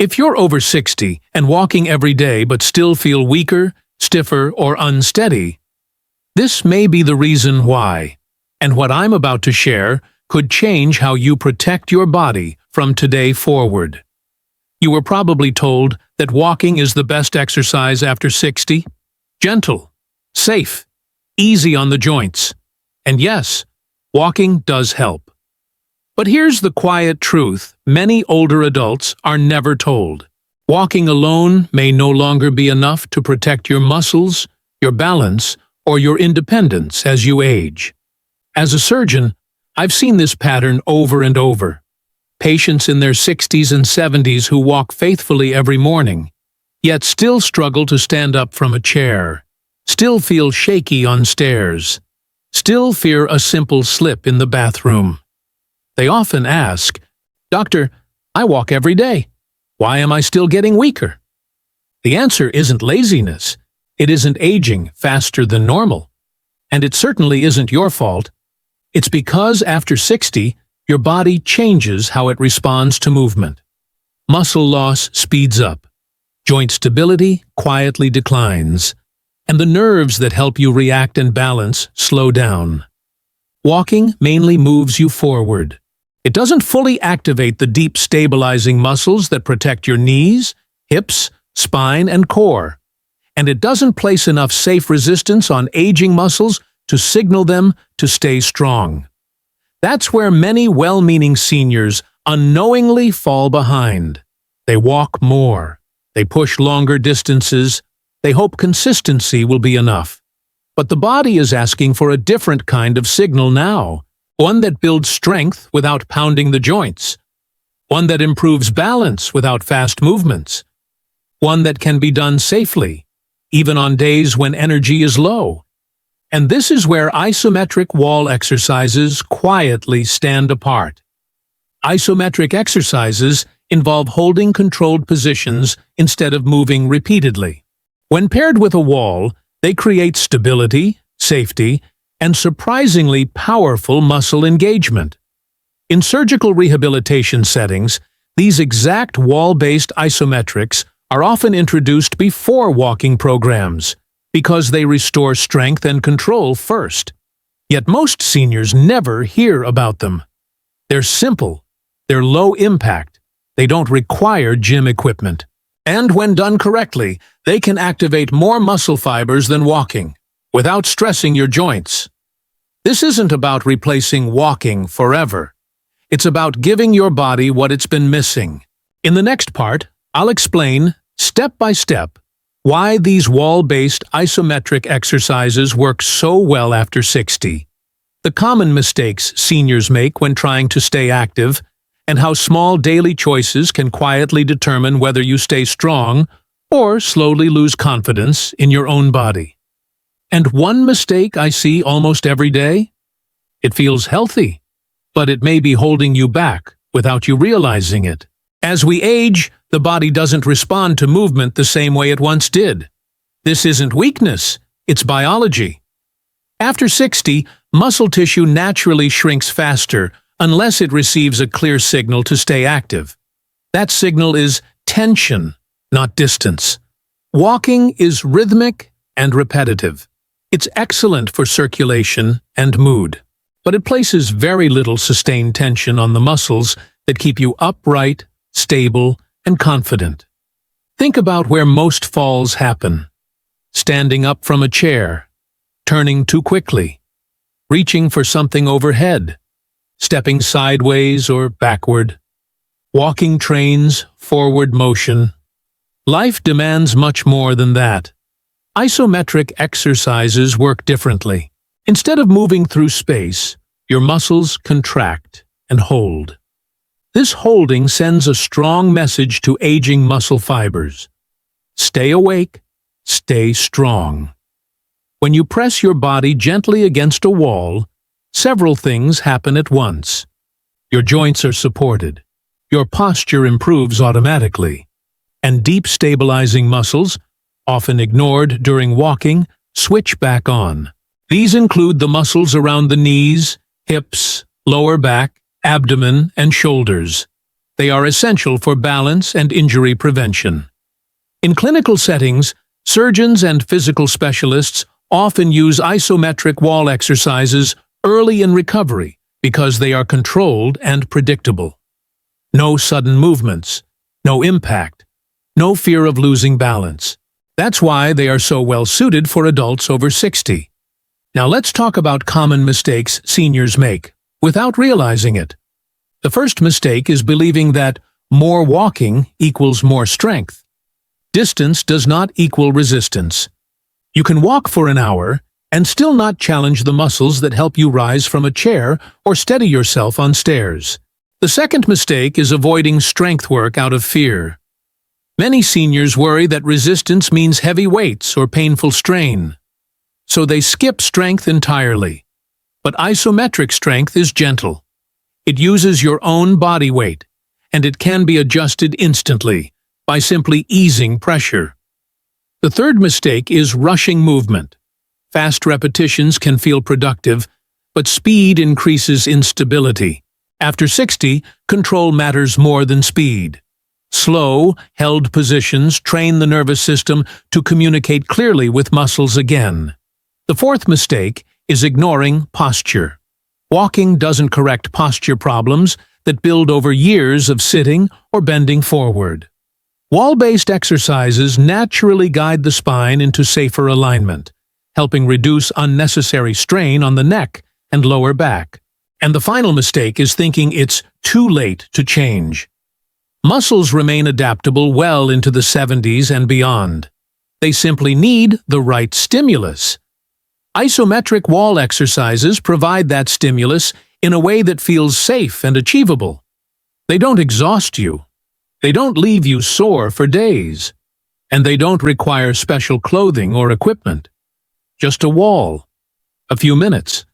If you're over 60 and walking every day but still feel weaker, stiffer, or unsteady, this may be the reason why. And what I'm about to share could change how you protect your body from today forward. You were probably told that walking is the best exercise after 60. Gentle, safe, easy on the joints. And yes, walking does help. But here's the quiet truth many older adults are never told. Walking alone may no longer be enough to protect your muscles, your balance, or your independence as you age. As a surgeon, I've seen this pattern over and over. Patients in their 60s and 70s who walk faithfully every morning, yet still struggle to stand up from a chair, still feel shaky on stairs, still fear a simple slip in the bathroom. They often ask, "Doctor, I walk every day. Why am I still getting weaker?" The answer isn't laziness. It isn't aging faster than normal. And it certainly isn't your fault. It's because after 60, your body changes how it responds to movement. Muscle loss speeds up. Joint stability quietly declines. And the nerves that help you react and balance slow down. Walking mainly moves you forward. It doesn't fully activate the deep stabilizing muscles that protect your knees, hips, spine, and core. And it doesn't place enough safe resistance on aging muscles to signal them to stay strong. That's where many well-meaning seniors unknowingly fall behind. They walk more. They push longer distances. They hope consistency will be enough. But the body is asking for a different kind of signal now. One that builds strength without pounding the joints. One that improves balance without fast movements. One that can be done safely, even on days when energy is low. And this is where isometric wall exercises quietly stand apart. Isometric exercises involve holding controlled positions instead of moving repeatedly. When paired with a wall, they create stability, safety, and surprisingly powerful muscle engagement. In surgical rehabilitation settings, these exact wall-based isometrics are often introduced before walking programs because they restore strength and control first. Yet most seniors never hear about them. They're simple, they're low impact, they don't require gym equipment. And when done correctly, they can activate more muscle fibers than walking, without stressing your joints. This isn't about replacing walking forever. It's about giving your body what it's been missing. In the next part, I'll explain, step by step, why these wall-based isometric exercises work so well after 60, the common mistakes seniors make when trying to stay active, and how small daily choices can quietly determine whether you stay strong or slowly lose confidence in your own body. And one mistake I see almost every day? It feels healthy, but it may be holding you back without you realizing it. As we age, the body doesn't respond to movement the same way it once did. This isn't weakness, it's biology. After 60, muscle tissue naturally shrinks faster unless it receives a clear signal to stay active. That signal is tension, not distance. Walking is rhythmic and repetitive. It's excellent for circulation and mood, but it places very little sustained tension on the muscles that keep you upright, stable, and confident. Think about where most falls happen. Standing up from a chair, turning too quickly, reaching for something overhead, stepping sideways or backward, walking trains, forward motion. Life demands much more than that. Isometric exercises work differently. Instead of moving through space, your muscles contract and hold. This holding sends a strong message to aging muscle fibers. Stay awake, stay strong. When you press your body gently against a wall, several things happen at once. Your joints are supported, your posture improves automatically, and deep stabilizing muscles, often ignored during walking, switch back on. These include the muscles around the knees, hips, lower back, abdomen, and shoulders. They are essential for balance and injury prevention. In clinical settings, surgeons and physical specialists often use isometric wall exercises early in recovery because they are controlled and predictable. No sudden movements, no impact, no fear of losing balance. That's why they are so well suited for adults over 60. Now let's talk about common mistakes seniors make, without realizing it. The first mistake is believing that more walking equals more strength. Distance does not equal resistance. You can walk for an hour and still not challenge the muscles that help you rise from a chair or steady yourself on stairs. The second mistake is avoiding strength work out of fear. Many seniors worry that resistance means heavy weights or painful strain, so they skip strength entirely. But isometric strength is gentle. It uses your own body weight, and it can be adjusted instantly by simply easing pressure. The third mistake is rushing movement. Fast repetitions can feel productive, but speed increases instability. After 60, control matters more than speed. Slow, held positions train the nervous system to communicate clearly with muscles again. The fourth mistake is ignoring posture. Walking doesn't correct posture problems that build over years of sitting or bending forward. Wall-based exercises naturally guide the spine into safer alignment, helping reduce unnecessary strain on the neck and lower back. And the final mistake is thinking it's too late to change. Muscles remain adaptable well into the 70s and beyond. They simply need the right stimulus. Isometric wall exercises provide that stimulus in a way that feels safe and achievable. They don't exhaust you. They don't leave you sore for days. And they don't require special clothing or equipment. Just a wall, a few minutes,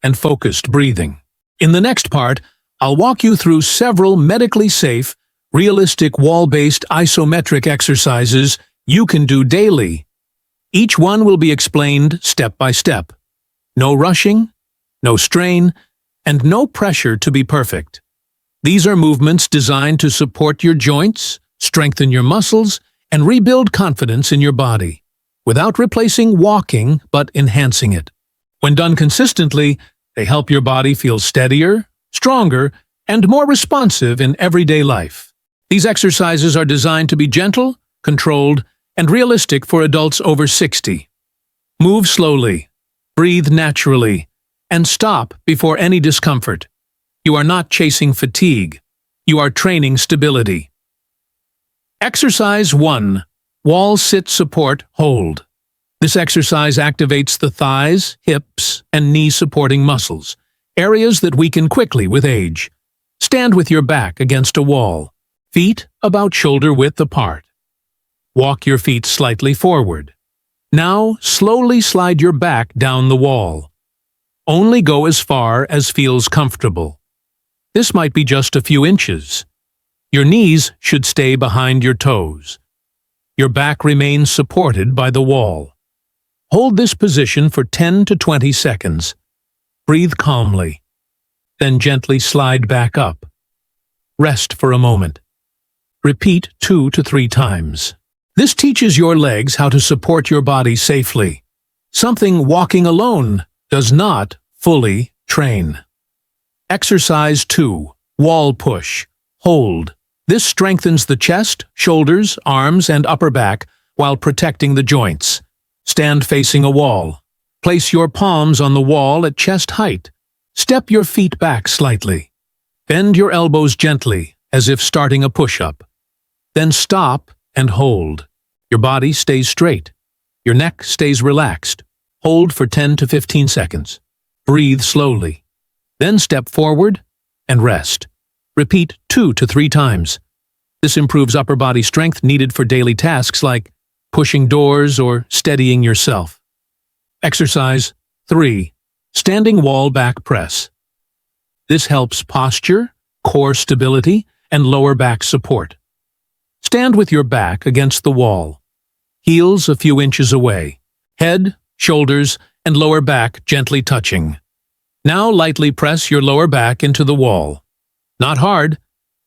and focused breathing. In the next part, I'll walk you through several medically safe, realistic wall-based isometric exercises you can do daily. Each one will be explained step by step. No rushing, no strain, and no pressure to be perfect. These are movements designed to support your joints, strengthen your muscles, and rebuild confidence in your body, without replacing walking but enhancing it. When done consistently, they help your body feel steadier, stronger, and more responsive in everyday life. These exercises are designed to be gentle, controlled, and realistic for adults over 60. Move slowly, breathe naturally, and stop before any discomfort. You are not chasing fatigue. You are training stability. Exercise 1. Wall sit support hold. This exercise activates the thighs, hips, and knee supporting muscles, areas that weaken quickly with age. Stand with your back against a wall, feet about shoulder width apart. Walk your feet slightly forward. Now, slowly slide your back down the wall. Only go as far as feels comfortable. This might be just a few inches. Your knees should stay behind your toes. Your back remains supported by the wall. Hold this position for 10 to 20 seconds. Breathe calmly. Then gently slide back up. Rest for a moment. Repeat 2 to 3 times. This teaches your legs how to support your body safely, something walking alone does not fully train. Exercise 2. Wall push. Hold. This strengthens the chest, shoulders, arms, and upper back while protecting the joints. Stand facing a wall. Place your palms on the wall at chest height. Step your feet back slightly. Bend your elbows gently, as if starting a push-up. Then stop and hold. Your body stays straight. Your neck stays relaxed. Hold for 10 to 15 seconds. Breathe slowly. Then step forward and rest. Repeat 2 to 3 times. This improves upper body strength needed for daily tasks like pushing doors or steadying yourself. Exercise 3. Standing wall back press. This helps posture, core stability, and lower back support. Stand with your back against the wall. Heels a few inches away. Head, shoulders, and lower back gently touching. Now lightly press your lower back into the wall. Not hard,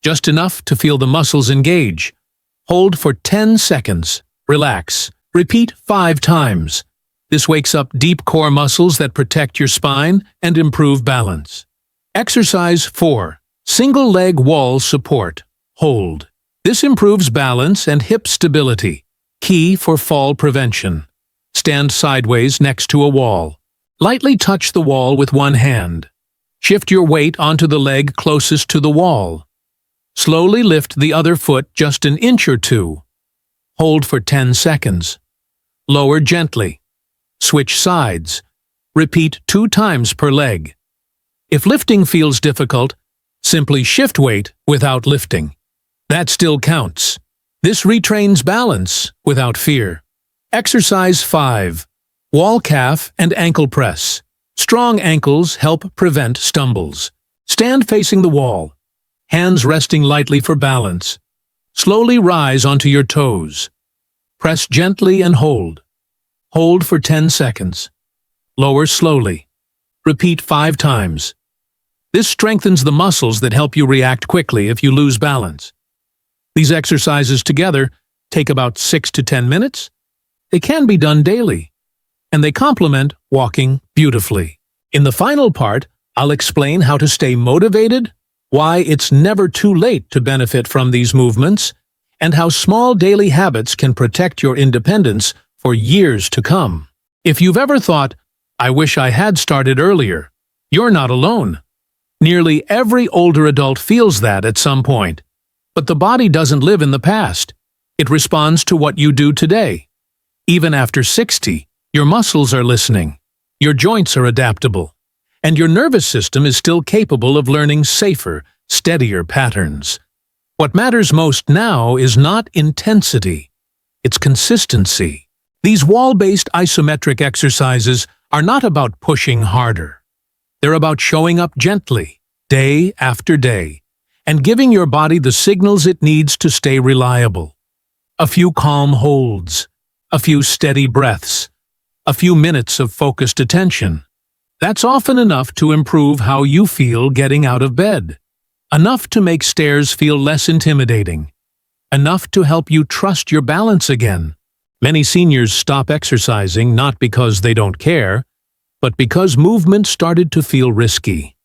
just enough to feel the muscles engage. Hold for 10 seconds. Relax. Repeat 5 times. This wakes up deep core muscles that protect your spine and improve balance. Exercise 4. Single leg wall support. Hold. This improves balance and hip stability, key for fall prevention. Stand sideways next to a wall. Lightly touch the wall with one hand. Shift your weight onto the leg closest to the wall. Slowly lift the other foot just an inch or two. Hold for 10 seconds. Lower gently. Switch sides. Repeat 2 times per leg. If lifting feels difficult, simply shift weight without lifting. That still counts. This retrains balance without fear. Exercise 5. Wall calf and ankle press. Strong ankles help prevent stumbles. Stand facing the wall, hands resting lightly for balance. Slowly rise onto your toes. Press gently and hold. Hold for 10 seconds. Lower slowly. Repeat 5 times. This strengthens the muscles that help you react quickly if you lose balance. These exercises together take about 6 to 10 minutes. They can be done daily, and they complement walking beautifully. In the final part, I'll explain how to stay motivated, why it's never too late to benefit from these movements, and how small daily habits can protect your independence for years to come. If you've ever thought, "I wish I had started earlier," you're not alone. Nearly every older adult feels that at some point. But the body doesn't live in the past. It responds to what you do today. Even after 60, your muscles are listening, your joints are adaptable, and your nervous system is still capable of learning safer, steadier patterns. What matters most now is not intensity, it's consistency. These wall-based isometric exercises are not about pushing harder. They're about showing up gently, day after day, and giving your body the signals it needs to stay reliable. A few calm holds, a few steady breaths, a few minutes of focused attention. That's often enough to improve how you feel getting out of bed. Enough to make stairs feel less intimidating. Enough to help you trust your balance again. Many seniors stop exercising not because they don't care, but because movement started to feel risky.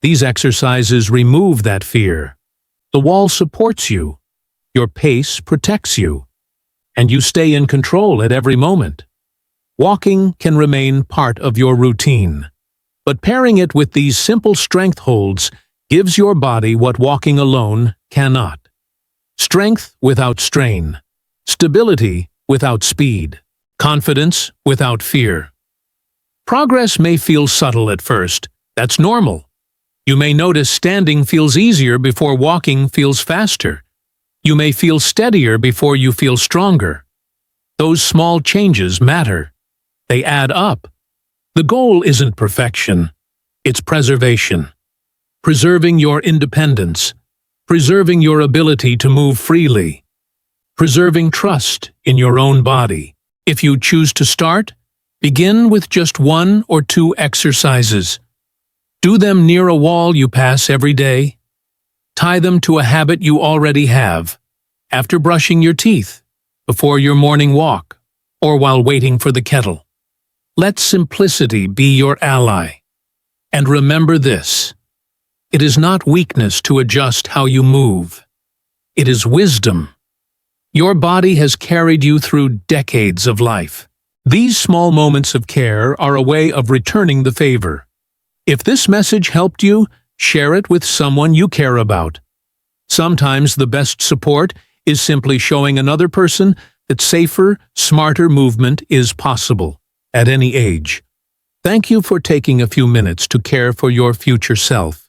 These exercises remove that fear. The wall supports you, your pace protects you, and you stay in control at every moment. Walking can remain part of your routine, but pairing it with these simple strength holds gives your body what walking alone cannot. Strength without strain, stability without speed, confidence without fear. Progress may feel subtle at first. That's normal. You may notice standing feels easier before walking feels faster. You may feel steadier before you feel stronger. Those small changes matter. They add up. The goal isn't perfection. It's preservation. Preserving your independence. Preserving your ability to move freely. Preserving trust in your own body. If you choose to start, begin with just 1 or 2 exercises. Do them near a wall you pass every day. Tie them to a habit you already have, after brushing your teeth, before your morning walk, or while waiting for the kettle. Let simplicity be your ally. And remember this: it is not weakness to adjust how you move. It is wisdom. Your body has carried you through decades of life. These small moments of care are a way of returning the favor. If this message helped you, share it with someone you care about. Sometimes the best support is simply showing another person that safer, smarter movement is possible at any age. Thank you for taking a few minutes to care for your future self.